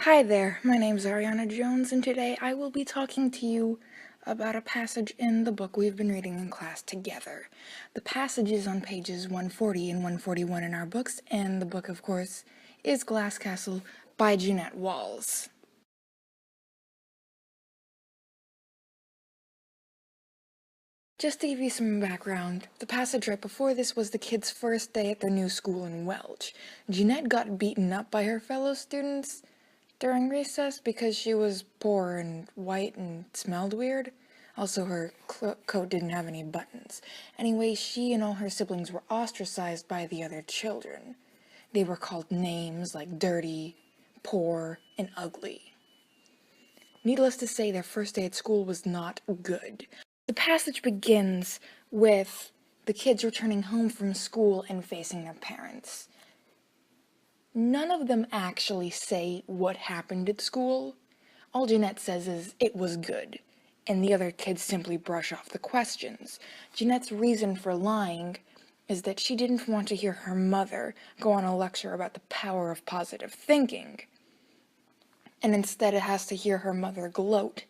Hi there, my name's Ariana Jones, and today I will be talking to you about a passage in the book we've been reading in class together. The passage is on pages 140 and 141 in our books, and the book, of course, is Glass Castle by Jeanette Walls. Just to give you some background, the passage right before this was the kids' first day at their new school in Welch. Jeanette got beaten up by her fellow students during recess because she was poor and white and smelled weird. Also, her coat didn't have any buttons. Anyway, she and all her siblings were ostracized by the other children. They were called names like dirty, poor, and ugly. Needless to say, their first day at school was not good. The passage begins with the kids returning home from school and facing their parents. None of them actually say what happened at school. All Jeanette says is, it was good, and the other kids simply brush off the questions. Jeanette's reason for lying is that she didn't want to hear her mother go on a lecture about the power of positive thinking, and instead it has to hear her mother gloat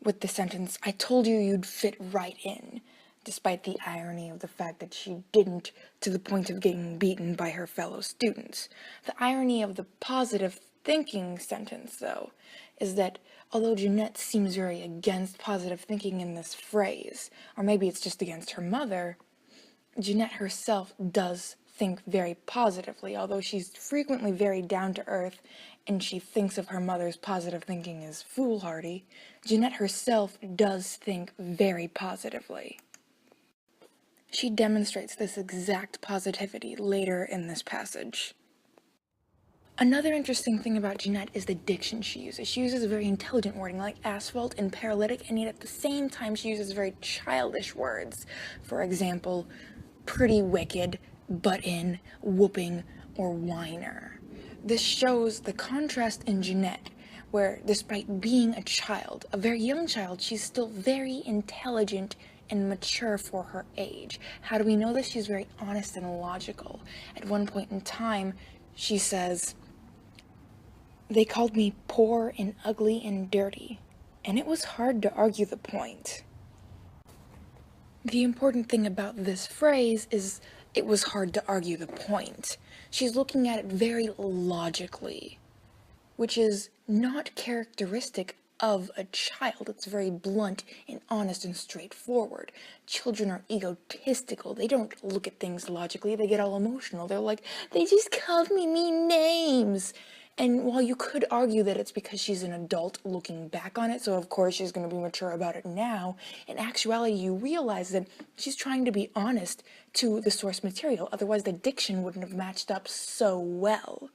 with the sentence, "I told you you'd fit right in," despite the irony of the fact that she didn't, to the point of getting beaten by her fellow students. The irony of the positive thinking sentence, though, is that although Jeanette seems very against positive thinking in this phrase, or maybe it's just against her mother, Jeanette herself does think very positively, although she's frequently very down-to-earth and she thinks of her mother's positive thinking as foolhardy. Jeanette herself does think very positively. She demonstrates this exact positivity later in this passage. Another interesting thing about Jeanette is the diction she uses. She uses very intelligent wording like asphalt and paralytic, and yet at the same time she uses very childish words. For example, pretty wicked, butt in, whooping, or whiner. This shows the contrast in Jeanette, where despite being a child, a very young child, she's still very intelligent and mature for her age. How do we know this? She's very honest and logical. At one point in time, she says, "They called me poor and ugly and dirty, and it was hard to argue the point." The important thing about this phrase is it was hard to argue the point. She's looking at it very logically, which is not characteristic of a child. It's very blunt and honest and straightforward. Children are egotistical. They don't look at things logically. They get all emotional. They're like, "They just called me mean names." And while you could argue that it's because she's an adult looking back on it, so of course she's going to be mature about it now, in actuality you realize that she's trying to be honest to the source material, otherwise the diction wouldn't have matched up so well.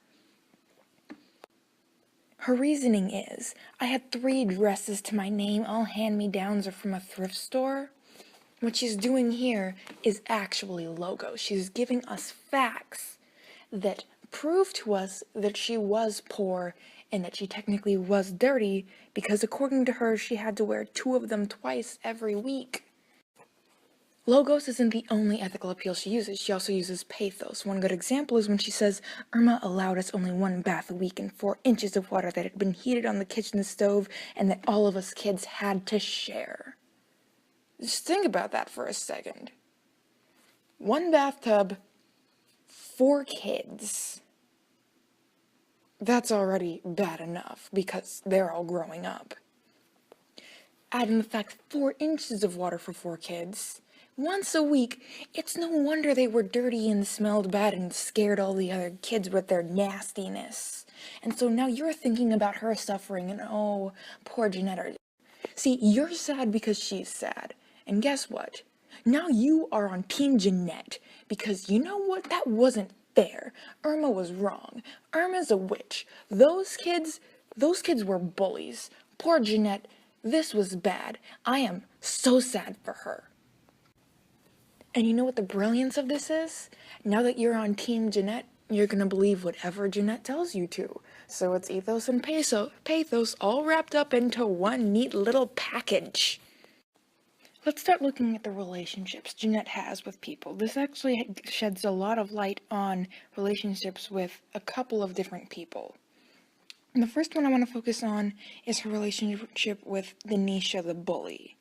Her reasoning is, "I had 3 dresses to my name, all hand-me-downs or from a thrift store." What she's doing here is actually logos. She's giving us facts that prove to us that she was poor and that she technically was dirty because according to her, she had to wear 2 of them twice every week. Logos isn't the only ethical appeal she uses. She also uses pathos. One good example is when she says, "Irma allowed us only 1 bath a week and 4 inches of water that had been heated on the kitchen stove and that all of us kids had to share." Just think about that for a second. 1 bathtub, 4 kids. That's already bad enough because they're all growing up. Add in the fact 4 inches of water for 4 kids once a week. It's no wonder they were dirty and smelled bad and scared all the other kids with their nastiness. And so now you're thinking about her suffering and, oh, poor Jeanette. See, you're sad because she's sad. And guess what? Now you are on Team Jeanette because you know what? That wasn't fair. Irma was wrong. Irma's a witch. Those kids were bullies. Poor Jeanette, this was bad. I am so sad for her. And you know what the brilliance of this is? Now that you're on Team Jeanette, you're gonna believe whatever Jeanette tells you to. So it's ethos and pathos all wrapped up into one neat little package. Let's start looking at the relationships Jeanette has with people. This actually sheds a lot of light on relationships with a couple of different people. The first one I want to focus on is her relationship with Denisha the bully.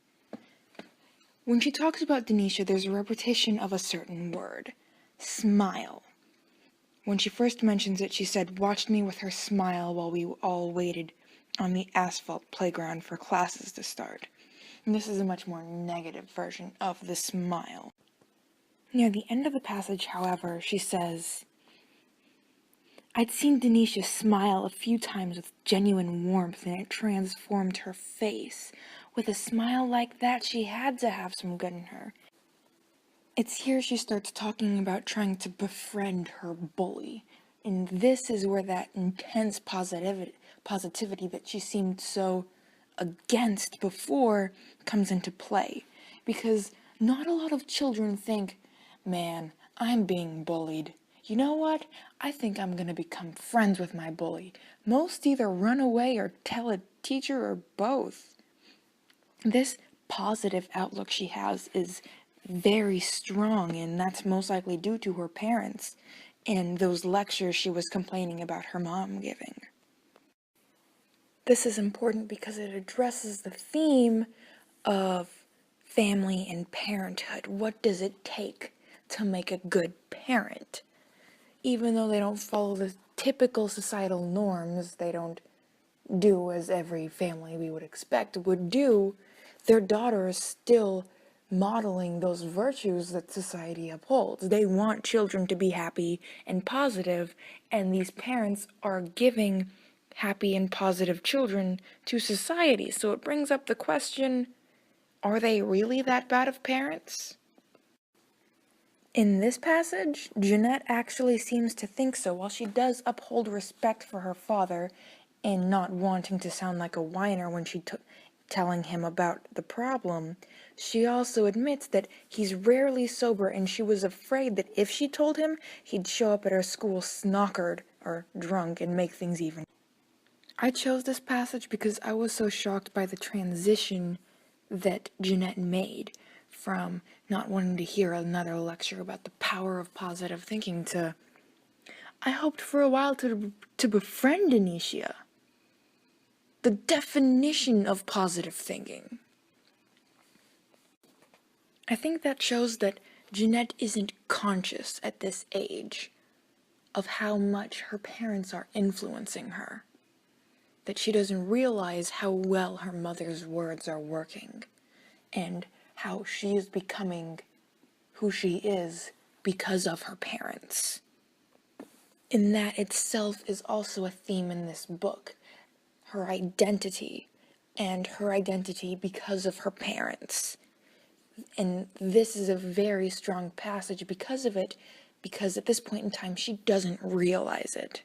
When she talks about Denisha, there's a repetition of a certain word, smile. When she first mentions it, she said, "Watched me with her smile while we all waited on the asphalt playground for classes to start." And this is a much more negative version of the smile. Near the end of the passage, however, she says, "I'd seen Denisha smile a few times with genuine warmth, and it transformed her face. With a smile like that, she had to have some good in her." It's here she starts talking about trying to befriend her bully. And this is where that intense positivity that she seemed so against before comes into play. Because not a lot of children think, "Man, I'm being bullied. You know what? I think I'm going to become friends with my bully." Most either run away or tell a teacher or both. This positive outlook she has is very strong, and that's most likely due to her parents and those lectures she was complaining about her mom giving. This is important because it addresses the theme of family and parenthood. What does it take to make a good parent? Even though they don't follow the typical societal norms, they don't do as every family we would expect would do, their daughter is still modeling those virtues that society upholds. They want children to be happy and positive, and these parents are giving happy and positive children to society. So it brings up the question, are they really that bad of parents? In this passage, Jeanette actually seems to think so. While she does uphold respect for her father and not wanting to sound like a whiner when telling him about the problem, she also admits that he's rarely sober, and she was afraid that if she told him, he'd show up at her school snockered or drunk and make things even. I chose this passage because I was so shocked by the transition that Jeanette made from not wanting to hear another lecture about the power of positive thinking to, "I hoped for a while to befriend Denisha." The definition of positive thinking. I think that shows that Jeanette isn't conscious at this age of how much her parents are influencing her. That she doesn't realize how well her mother's words are working, and how she is becoming who she is because of her parents. And that itself is also a theme in this book. Her identity, and her identity because of her parents. And this is a very strong passage because of it, because at this point in time she doesn't realize it.